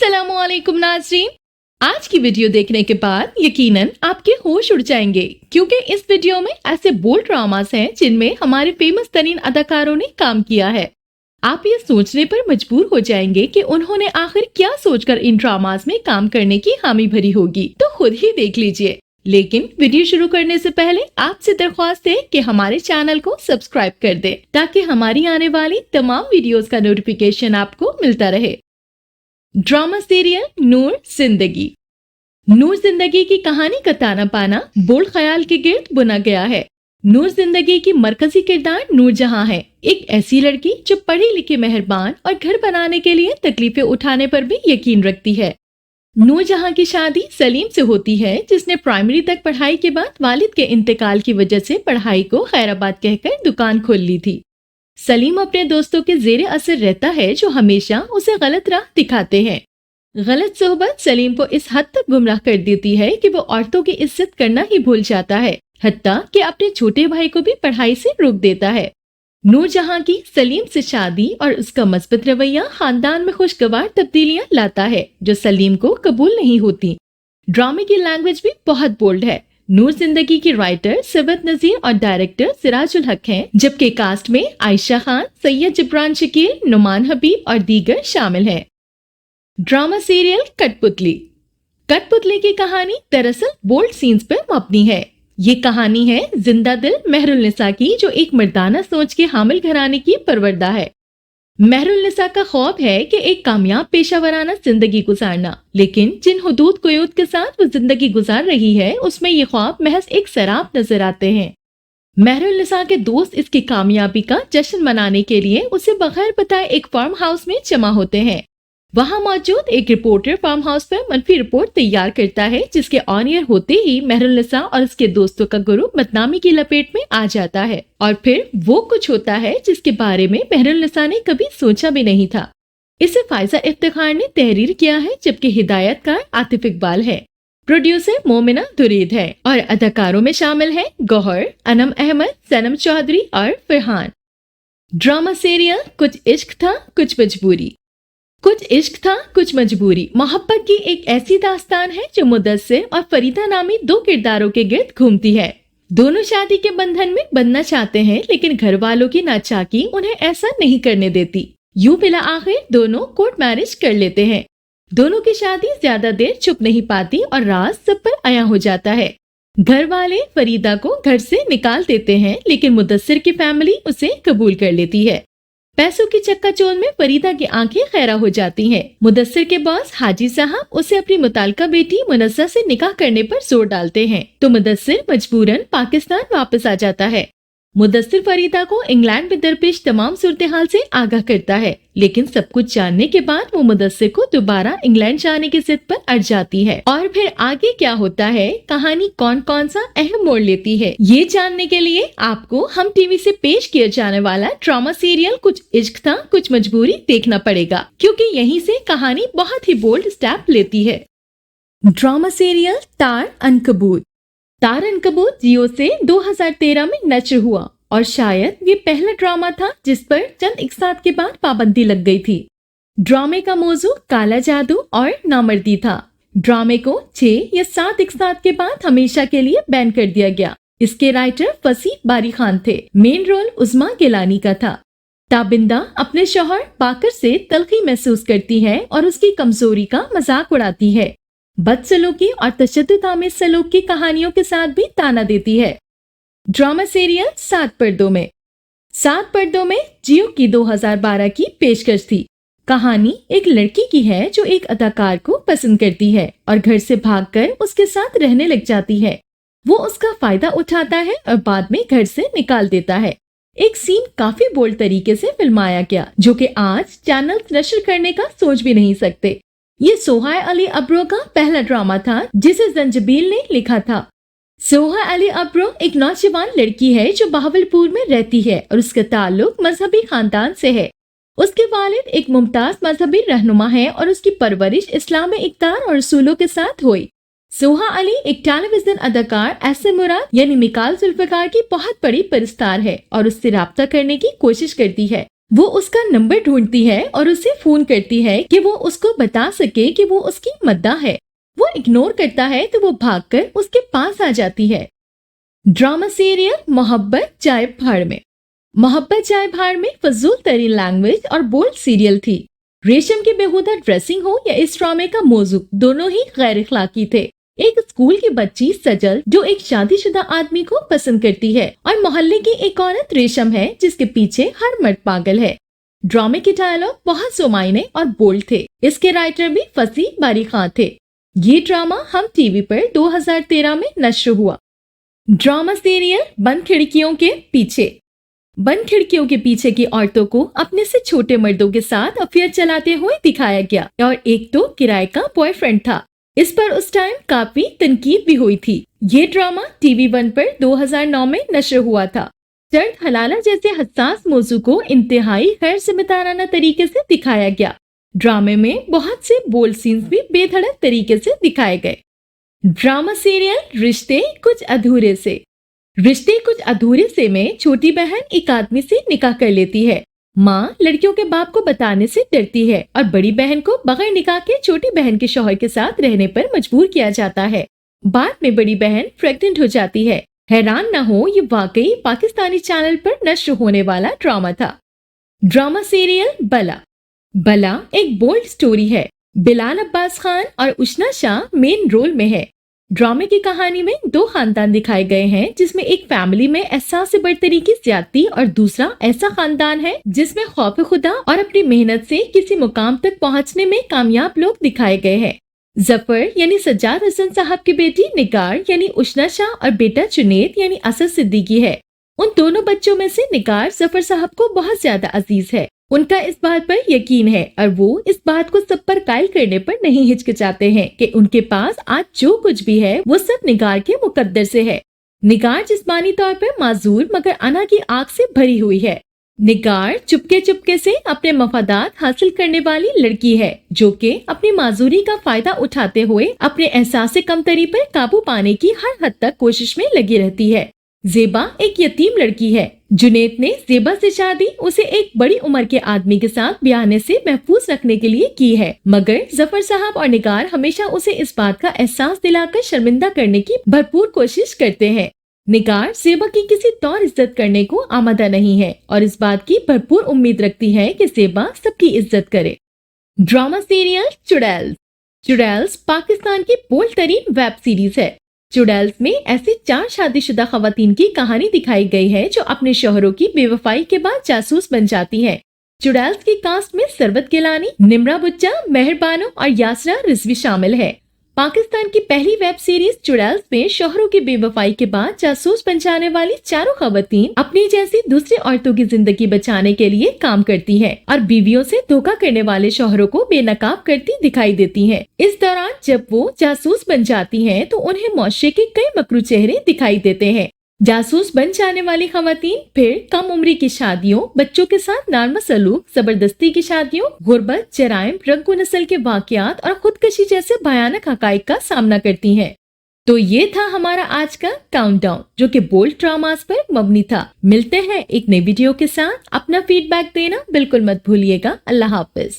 अस्सलाम वालेकुम नाज़रीन। आज की वीडियो देखने के बाद यकीनन आपके होश उड़ जाएंगे, क्योंकि इस वीडियो में ऐसे बोल्ड ड्रामास हैं जिनमें हमारे फेमस तरीन अदाकारों ने काम किया है। आप ये सोचने पर मजबूर हो जाएंगे कि उन्होंने आखिर क्या सोचकर इन ड्रामास में काम करने की हामी भरी होगी, तो खुद ही देख लीजिए। लेकिन वीडियो शुरू करने से पहले आपसे दरख्वास्त है कि हमारे चैनल को सब्सक्राइब कर दें, ताकि हमारी आने वाली तमाम वीडियोस का नोटिफिकेशन आपको मिलता रहे। ड्रामा सीरियल नूर जिंदगी। नूर जिंदगी की कहानी का ताना पाना बोल्ड ख्याल के गिर्द बुना गया है। नूर जिंदगी की मरकजी किरदार नूर जहां है, एक ऐसी लड़की जो पढ़ी लिखी, मेहरबान और घर बनाने के लिए तकलीफें उठाने पर भी यकीन रखती है। नूर जहां की शादी सलीम से होती है, जिसने प्राइमरी तक पढ़ाई के बाद वालिद के इंतकाल की वजह से पढ़ाई को खैराबाद कहकर दुकान खोल ली थी। सलीम अपने दोस्तों के जेरे असर रहता है, जो हमेशा उसे गलत राह दिखाते हैं। गलत सोहबत सलीम को इस हद तक गुमराह कर देती है कि वो औरतों की इज्जत करना ही भूल जाता है, हत्ता कि अपने छोटे भाई को भी पढ़ाई से रोक देता है। नूर जहां की सलीम से शादी और उसका मस्बत रवैया खानदान में खुशगवार तब्दीलियां लाता है, जो सलीम को कबूल नहीं होती। ड्रामे की लैंग्वेज भी बहुत बोल्ड है। नूर जिंदगी की राइटर सबत नजीर और डायरेक्टर सिराजुल हक हैं, जबकि कास्ट में आयशा खान, सैयद जिब्रान शकील, नुमान हबीब और दीगर शामिल हैं। ड्रामा सीरियल कठपुतली। कठपुतली की कहानी दरअसल बोल्ड सीन्स पर मबनी है। ये कहानी है जिंदा दिल मेहरुलनिसा की, जो एक मर्दाना सोच के हामिल घराने की परवरदा है। मेहरुलनिसा का ख्वाब है कि एक कामयाब पेशावराना जिंदगी गुजारना, लेकिन जिन हुदूद कुयूद के साथ वो जिंदगी गुजार रही है, उसमें ये ख्वाब महज एक शराब नजर आते हैं। मेहरुलनिसा के दोस्त इसकी कामयाबी का जश्न मनाने के लिए उसे बगैर बताए एक फार्म हाउस में जमा होते हैं। वहां मौजूद एक रिपोर्टर फार्म हाउस पर मनफी रिपोर्ट तैयार करता है, जिसके ऑन एयर होते ही मेहरुलनिसा और उसके दोस्तों का ग्रुप बदनामी की लपेट में आ जाता है, और फिर वो कुछ होता है जिसके बारे में मेहरुलनिसा ने कभी सोचा भी नहीं था। इसे फायजा इफ्तिखार ने तहरीर किया है, जबकि हिदायतकार आतिफ इकबाल है। प्रोड्यूसर मोमिना दुरीद है और अदाकारों में शामिल है गौहर, अनम अहमद, सनम चौधरी और फरहान। ड्रामा सीरियल कुछ इश्क था कुछ मजबूरी। कुछ इश्क था कुछ मजबूरी मोहब्बत की एक ऐसी दास्तान है जो मुदस्सिर और फरीदा नामी दो किरदारों के गिर्द घूमती है। दोनों शादी के बंधन में बंधना चाहते हैं, लेकिन घर वालों की नाचाकी उन्हें ऐसा नहीं करने देती। यूं बिला आखिर दोनों कोर्ट मैरिज कर लेते हैं। दोनों की शादी ज्यादा देर चुप नहीं पाती और राज सब पर आया हो जाता है। घर वाले फरीदा को घर से निकाल देते हैं, लेकिन मुदस्सिर की फैमिली उसे कबूल कर लेती है। पैसों की चक्काचौंध में फरीदा की आंखें खैरा हो जाती हैं। मुदस्सिर के बॉस हाजी साहब उसे अपनी मुतालिका बेटी मुनस्सा से निकाह करने पर जोर डालते हैं, तो मुदस्सिर मजबूरन पाकिस्तान वापस आ जाता है। मुदस्सिर फरीदा को इंग्लैंड में दरपेश तमाम सूरत हाल से आगाह करता है, लेकिन सब कुछ जानने के बाद वो मुदस्सिर को दोबारा इंग्लैंड जाने की जिद पर अड़ जाती है। और फिर आगे क्या होता है, कहानी कौन कौन सा अहम मोड़ लेती है, ये जानने के लिए आपको हम टीवी से पेश किया जाने वाला ड्रामा सीरियल कुछ इश्क था कुछ मजबूरी देखना पड़ेगा, क्योंकि यहीं से कहानी बहुत ही बोल्ड स्टेप लेती है। ड्रामा सीरियल तार अनकबूत। तार अनकबूत जियो से 2013 में नश्र हुआ और शायद ये पहला ड्रामा था जिस पर चंद इकसात के बाद पाबंदी लग गई थी। ड्रामे का मौजू काला जादू और नामर्दी था। ड्रामे को 6 या 7 इकसात के बाद हमेशा के लिए बैन कर दिया गया। इसके राइटर फसीह बारी खान थे। मेन रोल उस्मा गिलानी का था। ताबिंदा अपने शौहर बाकर से तलखी महसूस करती है और उसकी कमजोरी का मजाक उड़ाती है। बदसलूकी और तशद्दुद आमिज़ सलूक की कहानियों के साथ भी ताना देती है। ड्रामा सीरियल 7 पर्दों में। 7 पर्दों में जियो की 2012 की पेशकश थी। कहानी एक लड़की की है जो एक अदाकार को पसंद करती है और घर से भागकर उसके साथ रहने लग जाती है। वो उसका फायदा उठाता है और बाद में घर से निकाल देता है। एक सीन काफी बोल्ड तरीके से फिल्माया गया, जो कि आज चैनल नशर करने का सोच भी नहीं सकते। ये सोहा अली अब्रो का पहला ड्रामा था जिसे जंजबील ने लिखा था। सोहा अली अब्रो एक नौजवान लड़की है जो बहावलपुर में रहती है और उसका ताल्लुक मजहबी खानदान से है। उसके वालिद एक मुमताज मजहबी रहनुमा है और उसकी परवरिश इस्लाम में इक़्तिदार और रसूलों के साथ हुई। सोहा अली एक टेलीविजन अदाकार एहसन मुराद यानी मिकाल जुल्फ़िकार की बहुत बड़ी परस्तार है और उससे राब्ता करने की कोशिश करती है, वो उसका नंबर ढूंढती है और उसे फोन करती है कि वो उसको बता सके कि वो उसकी मद्दा है। वो इग्नोर करता है तो वो भागकर उसके पास आ जाती है। ड्रामा सीरियल मोहब्बत जाए भाड़ में। मोहब्बत जाए भाड़ में फजूल तरीन लैंग्वेज और बोल्ड सीरियल थी। रेशम की बेहुदा ड्रेसिंग हो या इस ड्रामे का मौजू, दोनों ही गैर इखलाकी थे। एक स्कूल की बच्ची सजल जो एक शादीशुदा आदमी को पसंद करती है और मोहल्ले की एक औरत रेशम है जिसके पीछे हर मर्द पागल है। ड्रामे के डायलॉग बहुत सोमाइने और बोल्ड थे। इसके राइटर भी फसी बारी खां थे। ये ड्रामा हम टीवी पर 2013 में नश्र हुआ। ड्रामा सीरियल बंद खिड़कियों के पीछे। बंद खिड़कियों के पीछे की औरतों को अपने से छोटे मर्दों के साथ अफेयर चलाते हुए दिखाया गया और एक तो किराए का बॉयफ्रेंड था। इस पर उस टाइम काफी तनकीद भी हुई थी। ये ड्रामा टीवी वन पर 2009 में नशर हुआ था। दर्द हलाला जैसे हसास मौजू को इंतहाई गैर जिम्मेदाराना तरीके से दिखाया गया। ड्रामे में बहुत से बोल्ड सीन्स भी बेधड़क तरीके से दिखाए गए। ड्रामा सीरियल रिश्ते कुछ अधूरे से। रिश्ते कुछ अधूरे से में छोटी बहन एक आदमी से निकाह कर लेती है। माँ लड़कियों के बाप को बताने से डरती है और बड़ी बहन को बगैर निकाह के छोटी बहन के शौहर के साथ रहने पर मजबूर किया जाता है। बाद में बड़ी बहन प्रेग्नेंट हो जाती है। हैरान न हो, ये वाकई पाकिस्तानी चैनल पर नश्र होने वाला ड्रामा था। ड्रामा सीरियल बला। बला एक बोल्ड स्टोरी है। बिलाल अब्बास खान और उशना शाह मेन रोल में है। ड्रामे की कहानी में दो खानदान दिखाए गए हैं, जिसमें एक फैमिली में एहसास से बरतरी की ज्यादती और दूसरा ऐसा खानदान है जिसमें खौफ खुदा और अपनी मेहनत से किसी मुकाम तक पहुंचने में कामयाब लोग दिखाए गए हैं। जफर यानी सज्जाद हसन साहब की बेटी निगार यानी उशना शाह और बेटा जुनेद यानी असद सिद्दीकी है। उन दोनों बच्चों में से निगार जफर साहब को बहुत ज्यादा अजीज है। उनका इस बात पर यकीन है और वो इस बात को सब पर कायल करने पर नहीं हिचकिचाते हैं कि उनके पास आज जो कुछ भी है वो सब निगार के मुकद्दर से है। निगार जिस्मानी तौर पर माजूर मगर अना की आग से भरी हुई है। निगार चुपके चुपके से अपने मफादात हासिल करने वाली लड़की है जो कि अपनी माजूरी का फायदा उठाते हुए अपने एहसास से कमतरी पर काबू पाने की हर हद तक कोशिश में लगी रहती है। जेबा एक यतीम लड़की है। जुनेद ने जेबा से शादी उसे एक बड़ी उम्र के आदमी के साथ ब्याहने से महफूज रखने के लिए की है, मगर जफर साहब और निगार हमेशा उसे इस बात का एहसास दिलाकर शर्मिंदा करने की भरपूर कोशिश करते हैं। निगार जेबा की किसी तौर इज्जत करने को आमादा नहीं है और इस बात की भरपूर उम्मीद रखती है कि जेबा सबकी इज्जत करे। Drama serial चुड़ैल्स। चुड़ैल्स पाकिस्तान की बोल्ड तरीन वेब सीरीज है। चुड़ैल्स में ऐसी 4 शादीशुदा खवातीन की कहानी दिखाई गई है जो अपने शौहरों की बेवफाई के बाद जासूस बन जाती हैं। चुड़ैल्स की कास्ट में सरवत गिलानी, निम्रा बुच्चा, मेहर बानो और यासरा रिजवी शामिल है। पाकिस्तान की पहली वेब सीरीज चुड़ैल्स में शौहरों की बेवफाई के बाद जासूस बन जाने वाली चारों खवातीन अपनी जैसी दूसरी औरतों की जिंदगी बचाने के लिए काम करती हैं और बीवियों से धोखा करने वाले शौहरों को बेनकाब करती दिखाई देती हैं। इस दौरान जब वो जासूस बन जाती हैं तो उन्हें मुआशरे के कई मकरू चेहरे दिखाई देते हैं। जासूस बन जाने वाली खवातीन फिर कम उम्री की शादियों, बच्चों के साथ नारमा सलूक, जबरदस्ती की शादियों, गुर्बत, जराइम, रंगो नस्ल के वाकयात और खुदकशी जैसे भयानक हकाइक का सामना करती हैं। तो ये था हमारा आज का काउंटडाउन जो कि बोल्ड ड्रामास पर मबनी था। मिलते हैं एक नई वीडियो के साथ। अपना फीडबैक देना बिल्कुल मत भूलिएगा। अल्लाह हाफिज।